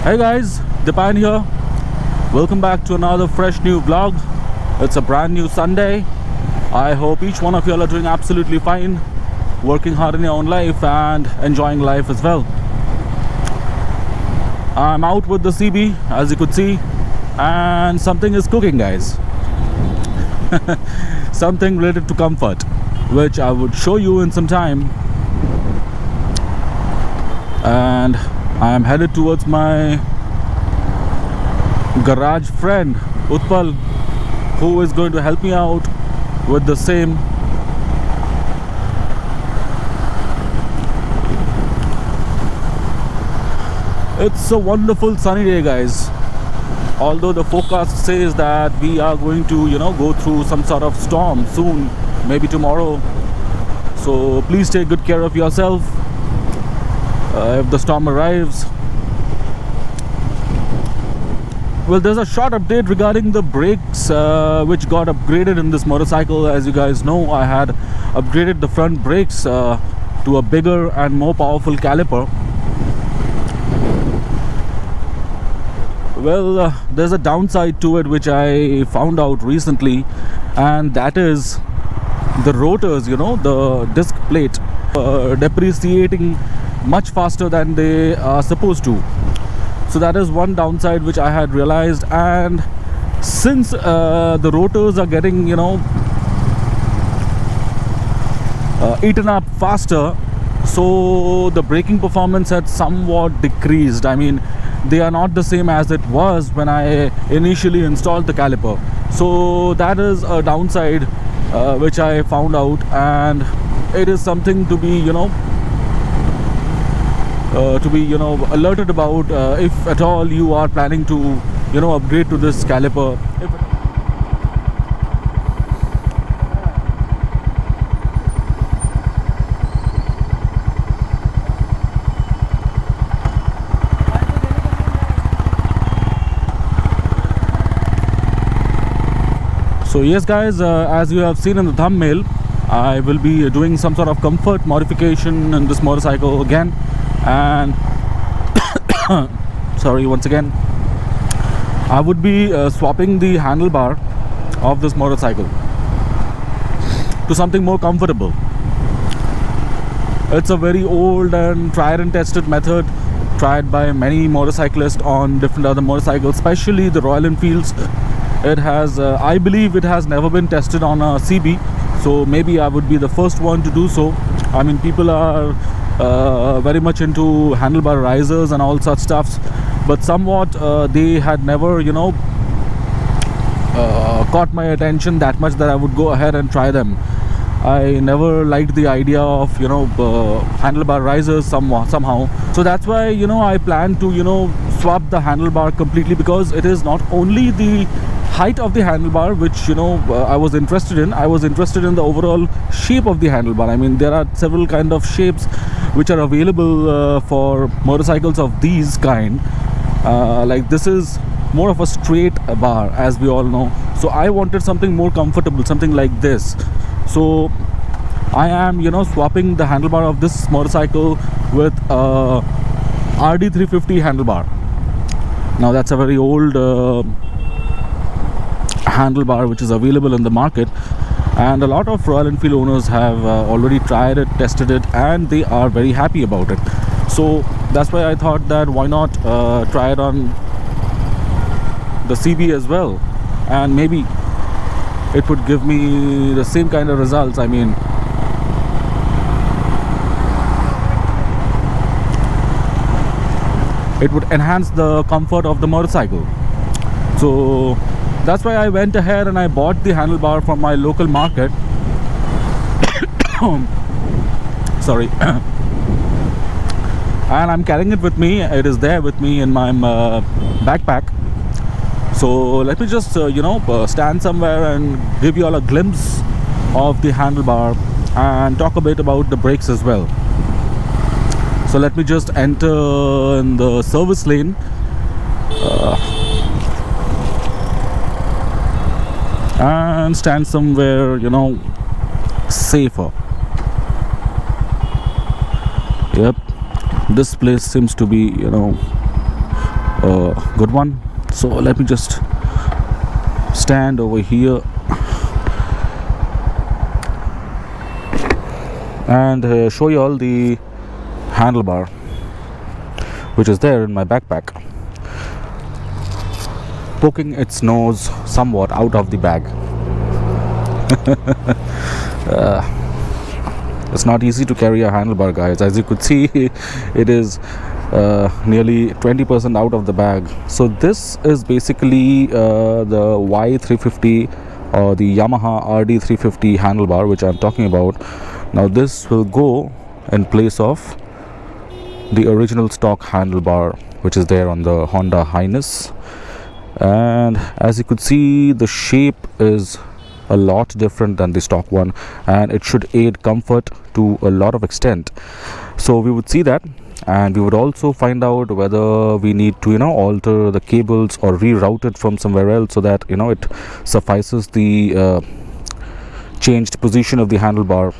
Hey guys, Dipan here. Welcome back to another fresh new vlog. It's a brand new Sunday. I hope each one of you are doing absolutely fine, working hard in your own life and enjoying life as well. I'm out with the CB, as you could see, and something is cooking, guys. Something related to comfort, which I would show you in some time. And I am headed towards my garage friend Utpal, who is going to help me out with the same. It's a wonderful sunny day, guys. Although the forecast says that we are going to go through some sort of storm soon, maybe tomorrow. So please take good care of yourself if the storm arrives. Well, there's a short update regarding the brakes which got upgraded in this motorcycle. As you guys know, I had upgraded the front brakes to a bigger and more powerful caliper. Well, there's a downside to it which I found out recently, and that is the rotors, the disc plate depreciating much faster than they are supposed to. So that is one downside which I had realized. And since the rotors are getting eaten up faster, so the braking performance had somewhat decreased. I mean, they are not the same as it was when I initially installed the caliper. So that is a downside which I found out, and it is something to be alerted about if at all you are planning to upgrade to this caliper. So yes guys, as you have seen in the thumbnail, I will be doing some sort of comfort modification in this motorcycle again. And sorry, once again, I would be swapping the handlebar of this motorcycle to something more comfortable. It's a very old and tried and tested method, tried by many motorcyclists on different other motorcycles, especially the Royal Enfields. It has, I believe it has never been tested on a CB, so maybe I would be the first one to do so. I mean, people are very much into handlebar risers and all such stuffs, but somewhat they had never caught my attention that much that I would go ahead and try them. I never liked the idea of handlebar risers somehow. So that's why I plan to swap the handlebar completely, because it is not only the height of the handlebar which I was interested in. I was interested in the overall shape of the handlebar. I mean, there are several kind of shapes which are available for motorcycles of these kind. Like this is more of a straight bar, as we all know. So I wanted something more comfortable, something like this. So I am swapping the handlebar of this motorcycle with a RD350 handlebar. Now that's a very old handlebar which is available in the market, and a lot of Royal Enfield owners have already tried it, tested it, and they are very happy about it. So that's why I thought that why not try it on the CB as well, and maybe it would give me the same kind of results. I mean, it would enhance the comfort of the motorcycle. So that's why I went ahead and I bought the handlebar from my local market. Sorry. And I'm carrying it with me. It is there with me in my backpack. So let me just stand somewhere and give you all a glimpse of the handlebar and talk a bit about the brakes as well. So let me just enter in the service lane. And stand somewhere safer. Yep, this place seems to be good one. So let me just stand over here and show you all the handlebar which is there in my backpack, poking its nose somewhat out of the bag. It's not easy to carry a handlebar, guys. As you could see, it is nearly 20% out of the bag. So this is basically the Y350 or the Yamaha RD350 handlebar which I'm talking about. Now this will go in place of the original stock handlebar which is there on the Honda Highness, and as you could see, the shape is a lot different than the stock one, and it should aid comfort to a lot of extent. So we would see that, and we would also find out whether we need to alter the cables or reroute it from somewhere else so that it suffices the changed position of the handlebar.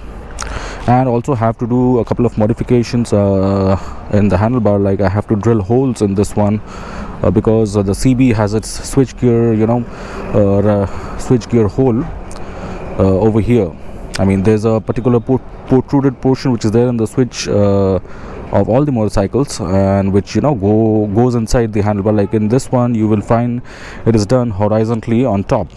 And also have to do a couple of modifications in the handlebar, like I have to drill holes in this one because the CB has its switchgear switchgear hole over here. I mean, there's a particular protruded portion which is there in the switch of all the motorcycles, and which goes inside the handlebar. Like in this one, you will find it is done horizontally on top.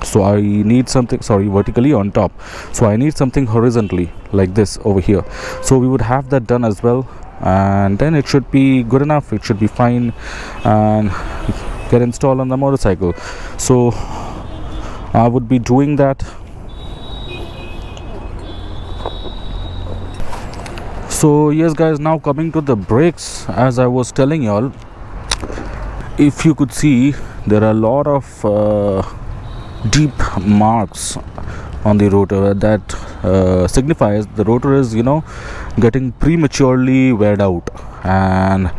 So I need something, vertically on top. So I need something horizontally like this over here. So we would have that done as well, and then it should be good enough. It should be fine and get installed on the motorcycle. So I would be doing that. So yes, guys, now coming to the brakes, as I was telling y'all, if you could see, there are a lot of deep marks on the rotor that signifies the rotor is getting prematurely weared out, and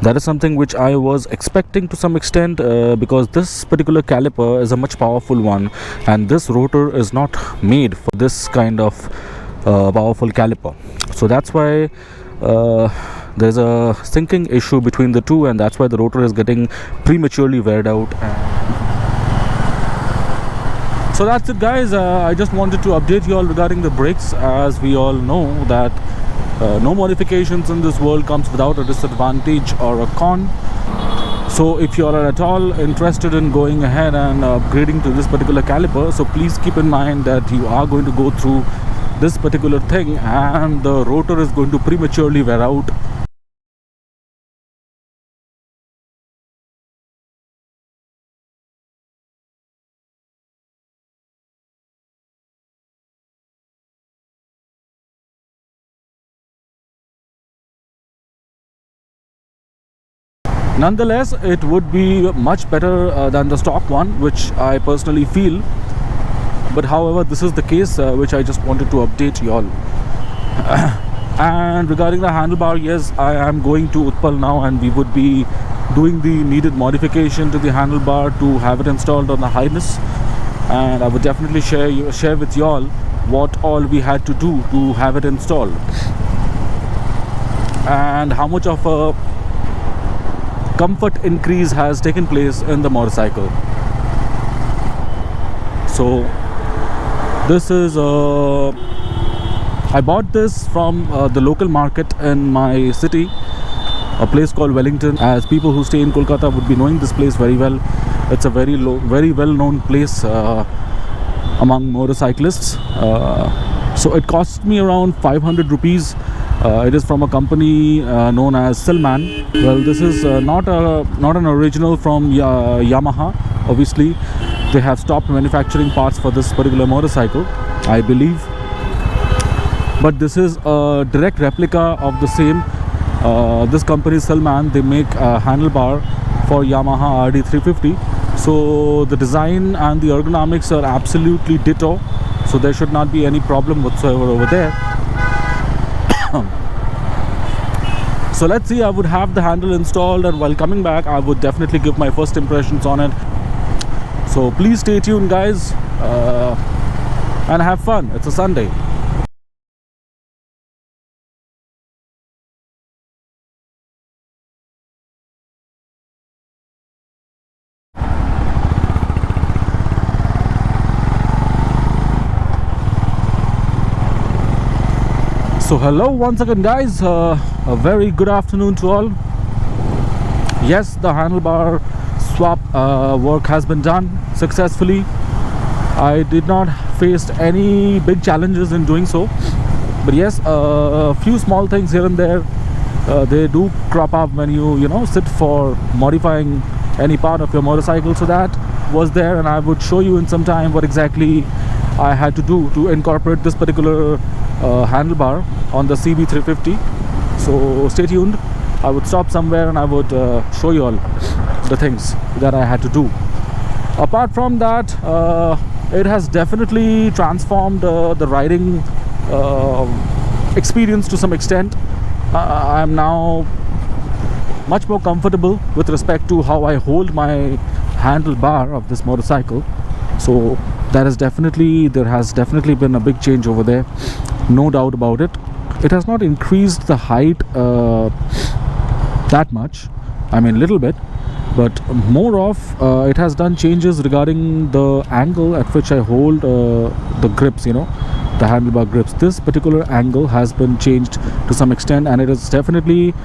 that is something which I was expecting to some extent because this particular caliper is a much powerful one, and this rotor is not made for this kind of powerful caliper. So that's why there's a syncing issue between the two, and that's why the rotor is getting prematurely weared out. So that's it, guys. I just wanted to update you all regarding the brakes. As we all know that no modifications in this world comes without a disadvantage or a con. So if you are at all interested in going ahead and upgrading to this particular caliper, so please keep in mind that you are going to go through this particular thing, and the rotor is going to prematurely wear out. Nonetheless, it would be much better than the stock one, which I personally feel. But however, this is the case which I just wanted to update you all. And regarding the handlebar, yes, I am going to Utpal now, and we would be doing the needed modification to the handlebar to have it installed on the Highness. And I would definitely share with you all what all we had to do to have it installed, and how much of a comfort increase has taken place in the motorcycle. So this is I bought this from the local market in my city, a place called Wellington. As people who stay in Kolkata would be knowing this place very well. It's a very well known place among motorcyclists. So it cost me around 500 rupees. It is from a company known as Silman. Well, this is not an original from Yamaha. Obviously, they have stopped manufacturing parts for this particular motorcycle, I believe. But this is a direct replica of the same. This company Silman, they make a handlebar for Yamaha RD350. So the design and the ergonomics are absolutely ditto. So there should not be any problem whatsoever over there. So let's see, I would have the handle installed, and while coming back I would definitely give my first impressions on it. So please stay tuned, guys, and have fun. It's a Sunday. So hello once again guys, a very good afternoon to all. Yes, the handlebar swap work has been done successfully. I did not face any big challenges in doing so, but yes, a few small things here and there they do crop up when you know sit for modifying any part of your motorcycle. So that was there, and I would show you in some time what exactly I had to do to incorporate this particular handlebar on the CB350. So stay tuned. I would stop somewhere and I would show you all the things that I had to do. Apart from that, it has definitely transformed the riding experience to some extent. I am now much more comfortable with respect to how I hold my handlebar of this motorcycle. So there has definitely been a big change over there, no doubt about it. It has not increased the height that much, I mean little bit, but more of it has done changes regarding the angle at which I hold the grips, you know, the handlebar grips. This particular angle has been changed to some extent, and it is definitely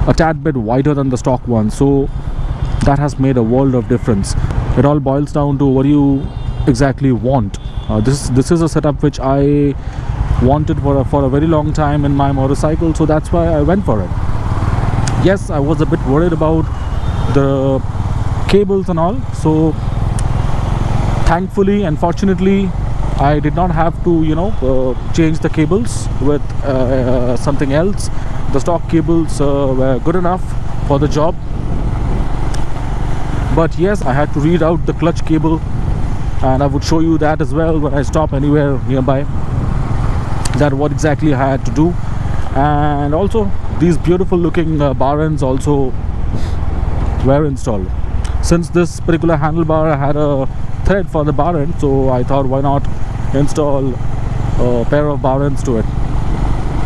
a tad bit wider than the stock one. So that has made a world of difference. It all boils down to what you exactly want. This is a setup which I wanted for a very long time in my motorcycle, so that's why I went for it. Yes, I was a bit worried about the cables and all, so thankfully and fortunately I did not have to, you know, change the cables with something else. The stock cables were good enough for the job. But yes, I had to read out the clutch cable, and I would show you that as well when I stop anywhere nearby, that what exactly I had to do. And also these beautiful looking bar ends also were installed. Since this particular handlebar had a thread for the bar end, so I thought why not install a pair of bar ends to it.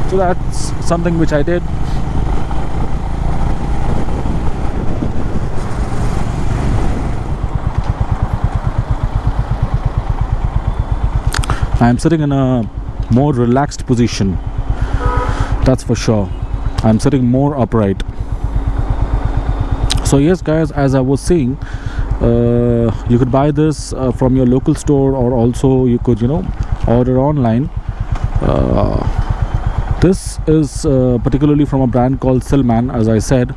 So that's something which I did. I am sitting in a more relaxed position, that's for sure. I'm sitting more upright. So yes guys, as I was saying, you could buy this from your local store, or also you could, you know, order online. This is particularly from a brand called Silman. As I said,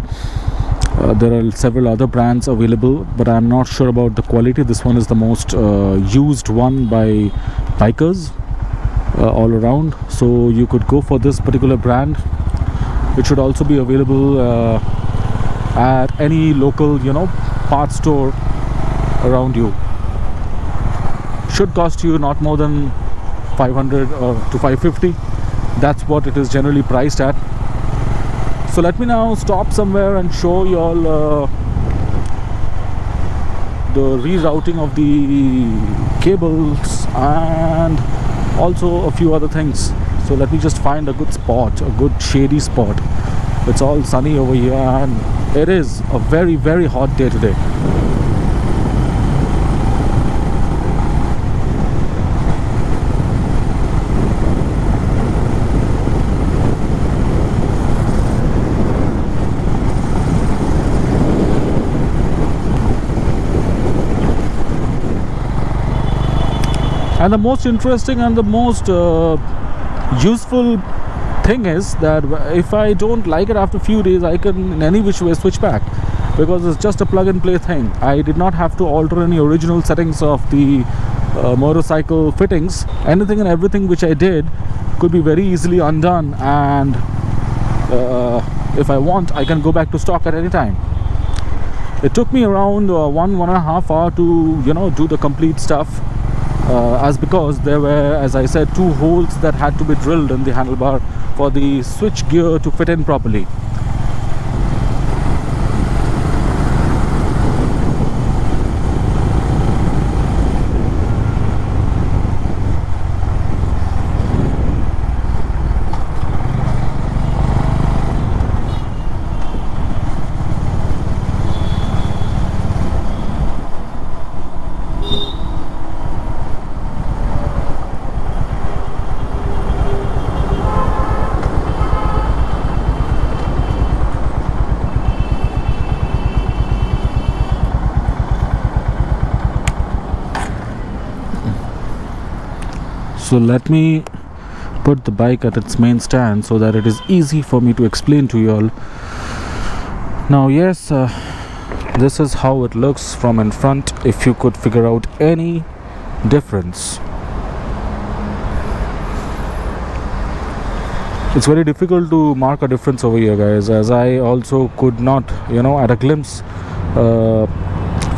there are several other brands available, but I'm not sure about the quality. This one is the most used one by bikers all around, so you could go for this particular brand. It should also be available at any local, you know, parts store around you. Should cost you not more than 500 to 550. That's what it is generally priced at. So let me now stop somewhere and show you all the rerouting of the cables and also a few other things. So let me just find a good spot, a good shady spot. It's all sunny over here, and it is a very, very hot day today. And the most interesting and the most useful thing is that if I don't like it after a few days, I can in any which way switch back, because it's just a plug and play thing. I did not have to alter any original settings of the motorcycle fittings. Anything and everything which I did could be very easily undone, and if I want, I can go back to stock at any time. It took me around 1.5 hours to, you know, do the complete stuff. As because there were, as I said, 2 holes that had to be drilled in the handlebar for the switch gear to fit in properly. So let me put the bike at its main stand so that it is easy for me to explain to you all. Now yes, this is how it looks from in front, if you could figure out any difference. It's very difficult to mark a difference over here, guys, as I also could not, at a glimpse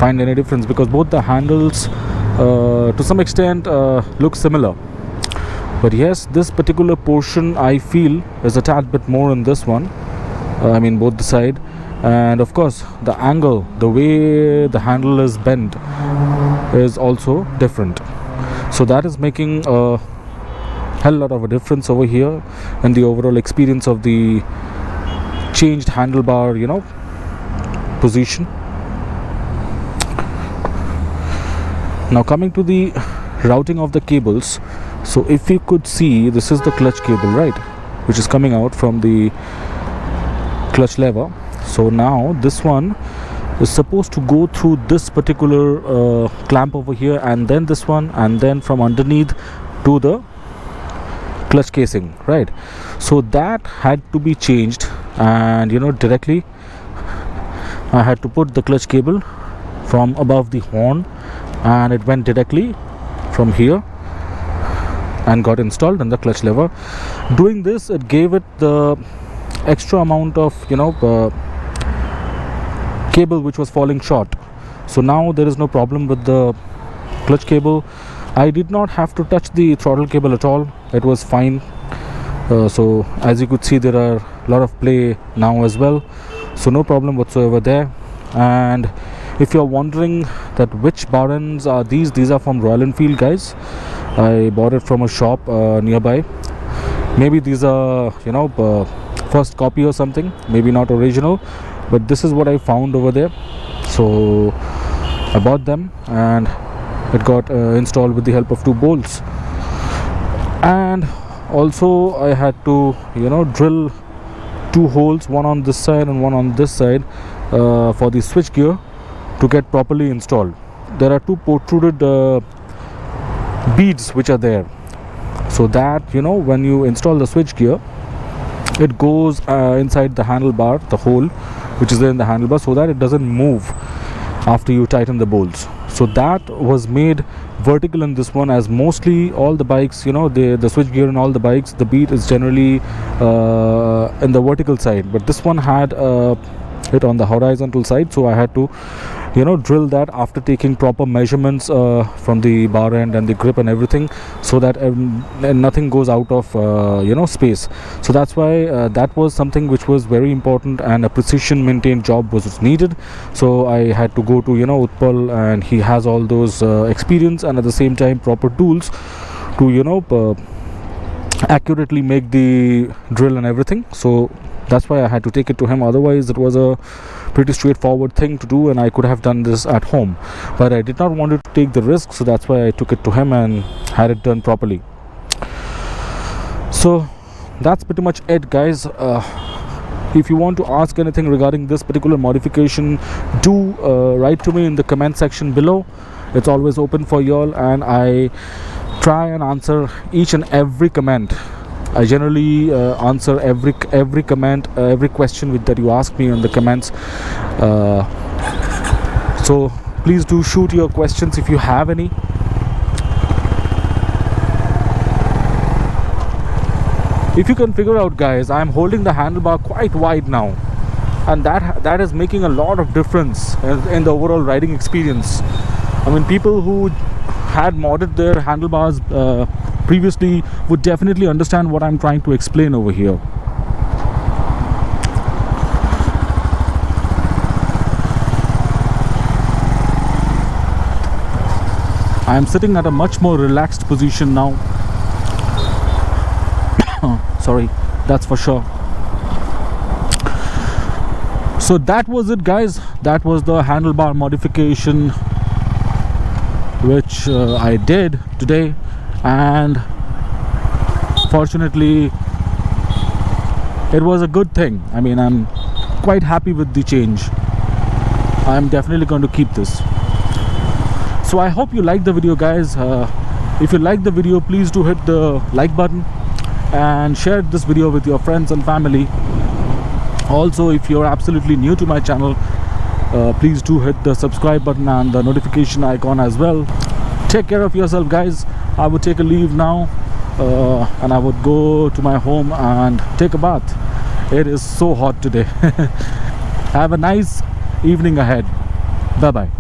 find any difference, because both the handles to some extent look similar. But yes, this particular portion I feel is a tad bit more in this one, I mean both the side, and of course the angle, the way the handle is bent is also different. So that is making a hell lot of a difference over here in the overall experience of the changed handlebar, position. Now coming to the routing of the cables, so if you could see, this is the clutch cable, right, which is coming out from the clutch lever. So now this one is supposed to go through this particular clamp over here, and then this one, and then from underneath to the clutch casing, right? So that had to be changed, and directly I had to put the clutch cable from above the horn, and it went directly from here and got installed in the clutch lever. Doing this, it gave it the extra amount of cable which was falling short. So now there is no problem with the clutch cable. I did not have to touch the throttle cable at all, it was fine. So as you could see, there are a lot of play now as well, so no problem whatsoever there. And if you're wondering that which bar ends are these are from Royal Enfield, guys. I bought it from a shop nearby. Maybe these are first copy or something, maybe not original, but this is what I found over there. So I bought them, and it got installed with the help of 2 bolts. And also I had to drill 2 holes, one on this side and one on this side, for the switch gear to get properly installed. There are 2 protruded beads which are there, so that when you install the switch gear, it goes inside the handlebar, the hole which is there in the handlebar, so that it doesn't move after you tighten the bolts. So that was made vertical in this one, as mostly all the bikes, the switch gear in all the bikes, the bead is generally in the vertical side, but this one had it on the horizontal side. So I had to drill that after taking proper measurements from the bar end and the grip and everything, so that nothing goes out of space. So that's why that was something which was very important, and a precision maintained job was needed. So I had to go to Utpal, and he has all those experience, and at the same time proper tools to accurately make the drill and everything. So that's why I had to take it to him. Otherwise it was a pretty straightforward thing to do, and I could have done this at home, but I did not want to take the risk, so that's why I took it to him and had it done properly. So that's pretty much it, guys. If you want to ask anything regarding this particular modification, do write to me in the comment section below. It's always open for y'all, and I try and answer each and every comment. I generally answer every comment, every question that you ask me in the comments. So please do shoot your questions if you have any. If you can figure out, guys, I am holding the handlebar quite wide now, and that is making a lot of difference in the overall riding experience. I mean, people who had modded their handlebars previously would definitely understand what I'm trying to explain over here. I am sitting at a much more relaxed position now. Sorry, that's for sure. So that was it, guys. That was the handlebar modification which I did today, and fortunately it was a good thing. I mean, I'm quite happy with the change. I'm definitely going to keep this. So I hope you liked the video, guys. If you like the video, please do hit the like button and share this video with your friends and family. Also, if you're absolutely new to my channel, please do hit the subscribe button and the notification icon as well. Take care of yourself, guys. I would take a leave now and I would go to my home and take a bath. It is so hot today. Have a nice evening ahead. Bye bye.